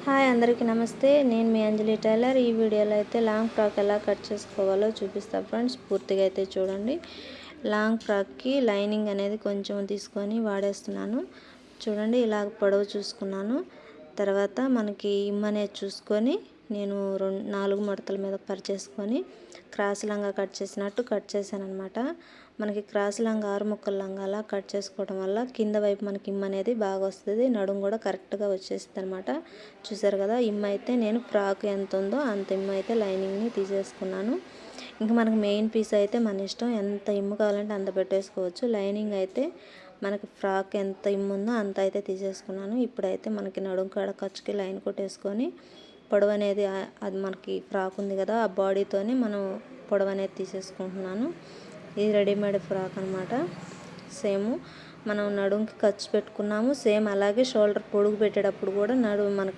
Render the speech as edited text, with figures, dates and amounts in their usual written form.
Hi అందరికీ నమస్తే. నేను మీ అంజలి టైలర్. ఈ వీడియోలో అయితే లాంగ్ ఫ్రాక్ ఎలా కట్ చేసుకోవాలో చూపిస్తా ఫ్రెండ్స్. పూర్తిగా అయితే చూడండి. లాంగ్ ఫ్రాక్కి లైనింగ్ అనేది కొంచెం తీసుకొని వాడేస్తున్నాను. చూడండి, ఇలా పొడవు చూసుకున్నాను. తర్వాత మనకి అనేది చూసుకొని నేను 4 మడతల మీద పరిచేసుకొని క్రాస్ లంగా కట్ చేసినట్టు కట్ చేశాను అనమాట. మనకి క్రాస్ లంగా 6 ముక్కల లంగాలా కట్ చేసుకోవడం వల్ల కింద వైపు మనకి అనేది బాగా వస్తుంది. నడుము కూడా కరెక్ట్గా వచ్చేస్తుంది అనమాట. చూసారు కదా, అయితే నేను ఫ్రాక్ ఎంత ఉందో అంత అయితే లైనింగ్ని తీసేసుకున్నాను. ఇంకా మనకి మెయిన్ పీస్ అయితే మన ఇష్టం, ఎంత కావాలంటే అంత పెట్టేసుకోవచ్చు. లైనింగ్ అయితే మనకి ఫ్రాక్ ఎంత ఉందో అంత అయితే తీసేసుకున్నాను. ఇప్పుడైతే మనకి నడుము కాడ ఖర్చుకి లైన్ కొట్టేసుకొని పొడవు అనేది అది మనకి ఫ్రాక్ ఉంది కదా, ఆ బాడీతోనే మనం పొడవు అనేది తీసేసుకుంటున్నాను. ఇది రెడీమేడ్ ఫ్రాక్ అనమాట. సేమ్ మనం నడుముకి ఖర్చు పెట్టుకున్నాము. సేమ్ అలాగే షోల్డర్ పొడుగు పెట్టేటప్పుడు కూడా మనకి